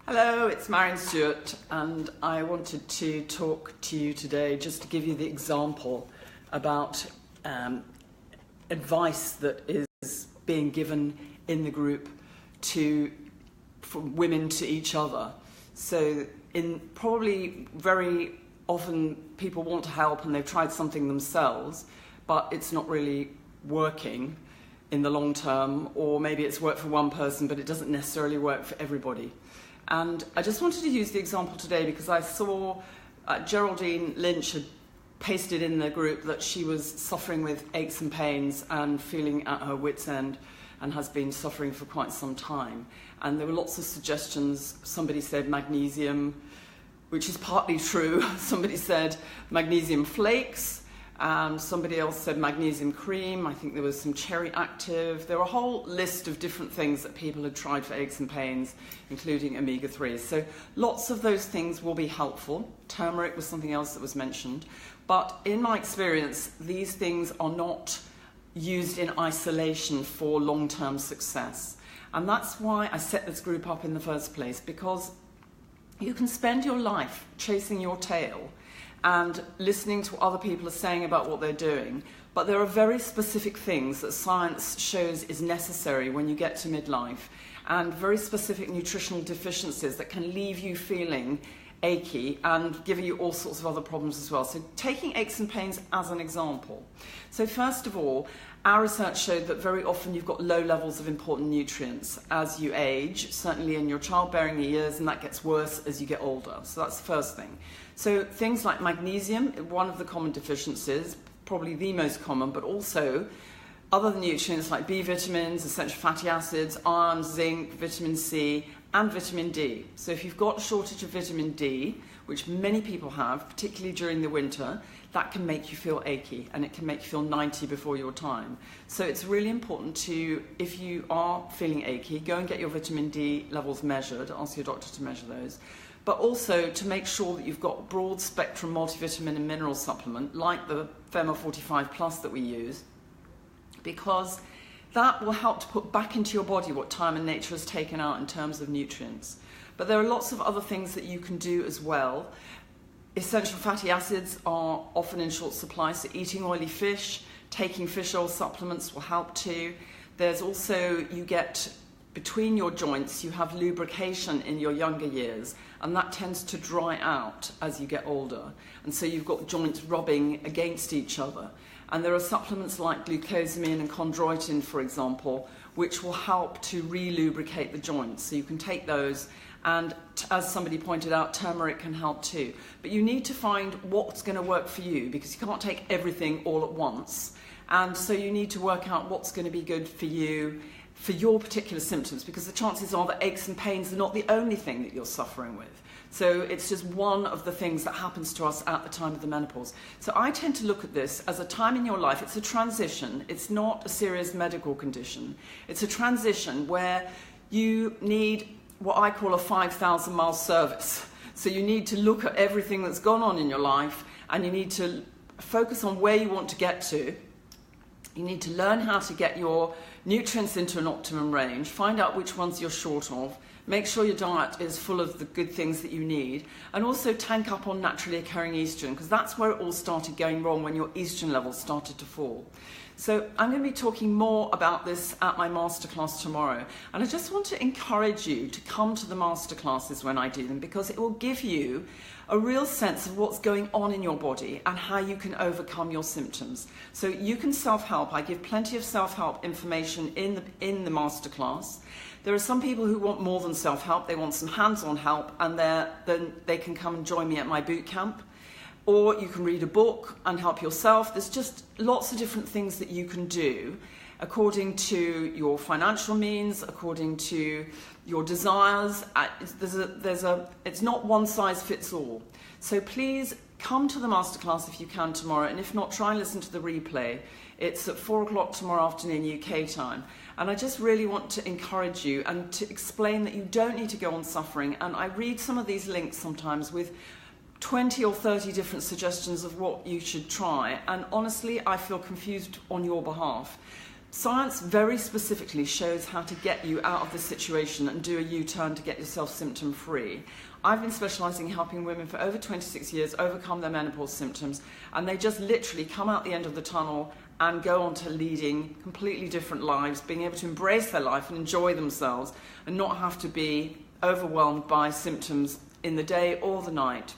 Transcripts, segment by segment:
Hello, it's Maryon Stewart, and I wanted to talk to you today just to give you the example about advice that is being given in the group from women to each other. So probably very often people want to help and they've tried something themselves, but it's not really working in the long term, or maybe it's worked for one person but it doesn't necessarily work for everybody. And I just wanted to use the example today because I saw Geraldine Lynch had pasted in the group that she was suffering with aches and pains and feeling at her wit's end and has been suffering for quite some time. And there were lots of suggestions. Somebody said magnesium, which is partly true. Somebody said magnesium flakes. Somebody else said magnesium cream. I think there was some cherry active. There were a whole list of different things that people had tried for aches and pains, including omega-3s. So lots of those things will be helpful. Turmeric was something else that was mentioned. But in my experience, these things are not used in isolation for long-term success. And that's why I set this group up in the first place, because you can spend your life chasing your tail and listening to what other people are saying about what they're doing. But there are very specific things that science shows is necessary when you get to midlife, and very specific nutritional deficiencies that can leave you feeling achy and giving you all sorts of other problems as well. So taking aches and pains as an example. So first of all, our research showed that very often you've got low levels of important nutrients as you age, certainly in your childbearing years, and that gets worse as you get older. So that's the first thing. So things like magnesium, one of the common deficiencies, probably the most common, but also other nutrients like B vitamins, essential fatty acids, iron, zinc, vitamin C, and vitamin D. So if you've got a shortage of vitamin D, which many people have, particularly during the winter, that can make you feel achy, and it can make you feel 90 before your time. So it's really important to, if you are feeling achy, go and get your vitamin D levels measured, ask your doctor to measure those. But also to make sure that you've got broad spectrum multivitamin and mineral supplement like the Fema 45 Plus that we use, because that will help to put back into your body what time and nature has taken out in terms of nutrients. But there are lots of other things that you can do as well. Essential fatty acids are often in short supply, so eating oily fish, taking fish oil supplements will help too. There's also, you get between your joints, you have lubrication in your younger years, and that tends to dry out as you get older. And so you've got joints rubbing against each other. And there are supplements like glucosamine and chondroitin, for example, which will help to re-lubricate the joints. So you can take those, and as somebody pointed out, turmeric can help too. But you need to find what's going to work for you, because you can't take everything all at once. And so you need to work out what's going to be good for you, for your particular symptoms, because the chances are that aches and pains are not the only thing that you're suffering with. So it's just one of the things that happens to us at the time of the menopause. So I tend to look at this as a time in your life. It's a transition. It's not a serious medical condition. It's a transition where you need what I call a 5,000-mile service. So you need to look at everything that's gone on in your life, and you need to focus on where you want to get to. You need to learn how to get your nutrients into an optimum range, find out which ones you're short of, make sure your diet is full of the good things that you need, and also tank up on naturally occurring estrogen, because that's where it all started going wrong, when your estrogen levels started to fall. So I'm going to be talking more about this at my masterclass tomorrow, and I just want to encourage you to come to the masterclasses when I do them, because it will give you a real sense of what's going on in your body and how you can overcome your symptoms. So you can self-help. I give plenty of self-help information in the masterclass. There are some people who want more than self-help. They want some hands-on help, and then they can come and join me at my boot camp. Or you can read a book and help yourself. There's just lots of different things that you can do according to your financial means, according to your desires. It's not one size fits all. So please come to the masterclass if you can tomorrow, and if not, try and listen to the replay. It's at 4 o'clock tomorrow afternoon UK time. And I just really want to encourage you and to explain that you don't need to go on suffering. And I read some of these links sometimes with 20 or 30 different suggestions of what you should try, and honestly I feel confused on your behalf. Science very specifically shows how to get you out of the situation and do a U-turn to get yourself symptom-free. I've been specialising in helping women for over 26 years overcome their menopause symptoms, and they just literally come out the end of the tunnel and go on to leading completely different lives, being able to embrace their life and enjoy themselves and not have to be overwhelmed by symptoms in the day or the night.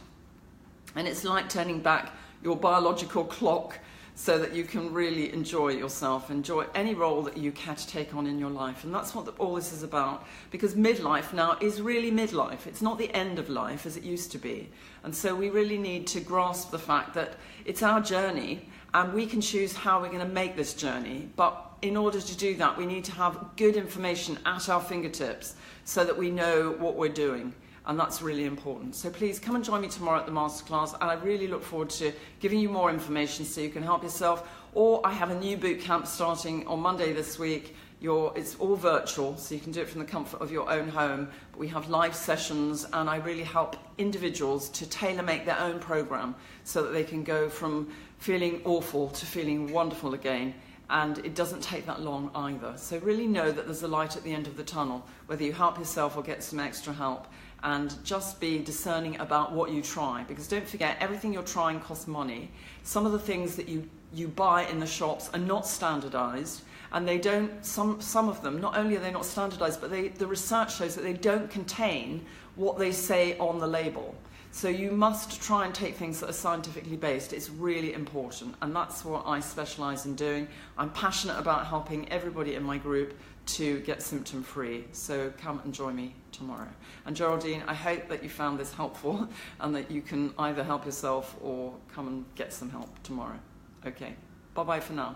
And it's like turning back your biological clock so that you can really enjoy yourself, enjoy any role that you care to take on in your life. And that's what all this is about, because midlife now is really midlife. It's not the end of life as it used to be. And so we really need to grasp the fact that it's our journey and we can choose how we're going to make this journey. But in order to do that, we need to have good information at our fingertips so that we know what we're doing. And that's really important. So please come and join me tomorrow at the masterclass, and I really look forward to giving you more information so you can help yourself. Or I have a new boot camp starting on Monday this week. It's all virtual, so you can do it from the comfort of your own home. But we have live sessions, and I really help individuals to tailor-make their own program so that they can go from feeling awful to feeling wonderful again. And it doesn't take that long either. So really know that there's a light at the end of the tunnel, whether you help yourself or get some extra help. And just be discerning about what you try, because don't forget, everything you're trying costs money. Some of the things that you buy in the shops are not standardized, and they don't, some of them, not only are they not standardized, but the research shows that they don't contain what they say on the label. So you must try and take things that are scientifically based. It's really important, and that's what I specialize in doing. I'm passionate about helping everybody in my group to get symptom-free. So come and join me tomorrow. And Geraldine, I hope that you found this helpful and that you can either help yourself or come and get some help tomorrow. Okay, bye-bye for now.